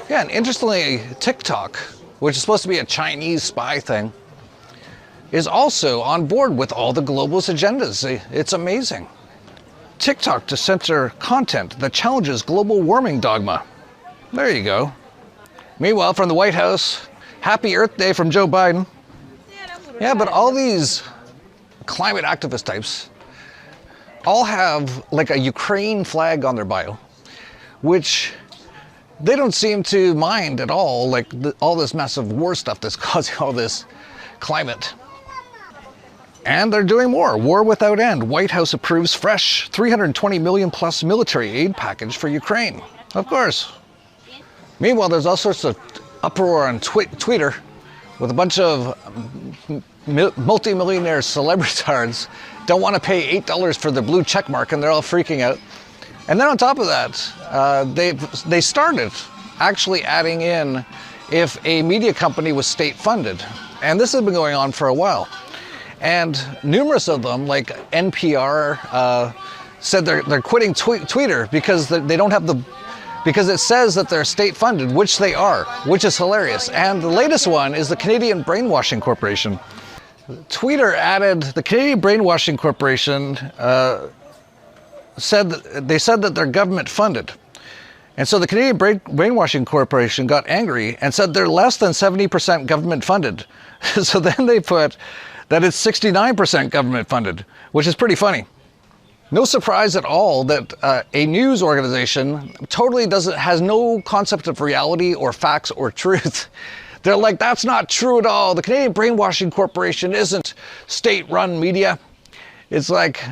Yeah, and interestingly, TikTok, which is supposed to be a Chinese spy thing, is also on board with all the globalist agendas. It's amazing. TikTok to censor content that challenges global warming dogma. There you go. Meanwhile, from the White House, happy Earth Day from Joe Biden. Yeah, but all these climate activist types all have like a Ukraine flag on their bio, which they don't seem to mind at all, like all this massive war stuff that's causing all this climate. And they're doing more. War without end. White House approves fresh 320 million plus military aid package for Ukraine. Of course. Meanwhile, there's all sorts of uproar on Twitter with a bunch of multi-millionaire celebritards don't want to pay $8 for their blue check mark, and they're all freaking out. And then on top of that, they started actually adding in if a media company was state funded. And this has been going on for a while. And numerous of them, like NPR, said they're quitting Twitter because they don't have because it says that they're state funded, which they are, which is hilarious. And the latest one is the Canadian Brainwashing Corporation. Twitter added, the Canadian Brainwashing Corporation said that they're government funded. And so the Canadian Brainwashing Corporation got angry and said they're less than 70% government funded. So then they put that it's 69% government funded, which is pretty funny. No surprise at all that a news organization totally has no concept of reality or facts or truth. They're like, that's not true at all. The Canadian Brainwashing Corporation isn't state-run media. It's like,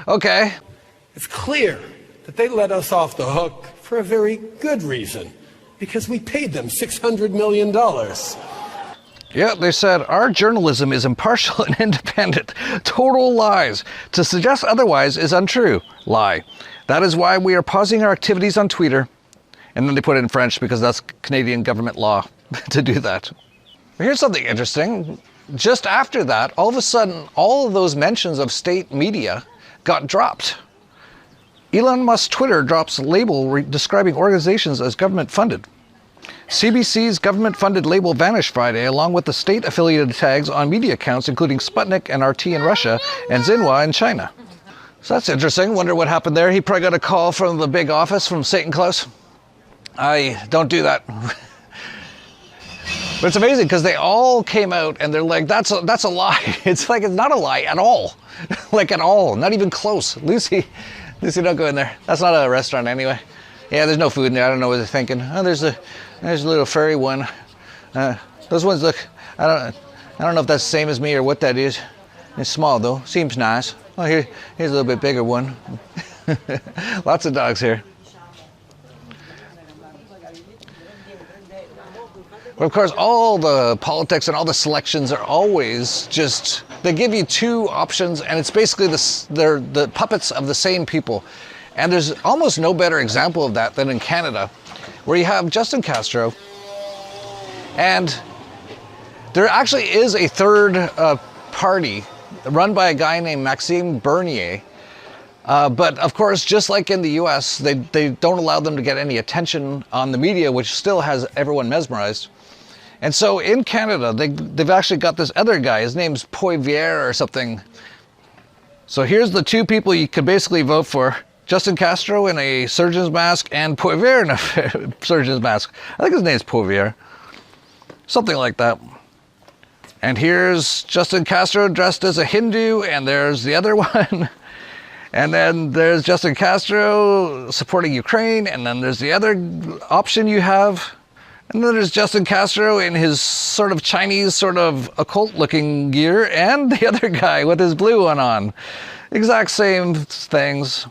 okay. It's clear that they let us off the hook for a very good reason, because we paid them $600 million. Yeah, they said, our journalism is impartial and independent. Total lies. To suggest otherwise is untrue. Lie. That is why we are pausing our activities on Twitter. And then they put it in French because that's Canadian government law to do that. Here's something interesting. Just after that, all of a sudden, all of those mentions of state media got dropped. Elon Musk's Twitter drops a label describing organizations as government funded. CBC's government-funded label vanished Friday, along with the state-affiliated tags on media accounts, including Sputnik and RT in Russia and Xinhua in China. So that's interesting. Wonder what happened there. He probably got a call from the big office from Satan Claus. I don't do that. But it's amazing because they all came out and they're like, that's a lie. It's like, it's not a lie at all. Like at all. Not even close. Lucy, don't go in there. That's not a restaurant anyway. Yeah, there's no food in there. I don't know what they're thinking. Oh, there's a little furry one. Those ones look, I don't know if that's the same as me or what that is. It's small though, seems nice. Oh, here's a little bit bigger one. Lots of dogs here. But of course, all the politics and all the selections are always just, they give you two options and it's basically they're the puppets of the same people. And there's almost no better example of that than in Canada, where you have Justin Castro, and there actually is a third party run by a guy named Maxime Bernier, but of course, just like in the US, they don't allow them to get any attention on the media, which still has everyone mesmerized. And so in Canada, they've actually got this other guy, his name's Poilievre or something. So here's the two people you could basically vote for. Justin Castro in a surgeon's mask and Poilievre in a surgeon's mask. I think his name's Poilievre. Something like that. And here's Justin Castro dressed as a Hindu, and there's the other one. And then there's Justin Castro supporting Ukraine, and then there's the other option you have. And then there's Justin Castro in his sort of Chinese, sort of occult-looking gear, and the other guy with his blue one on. Exact same things.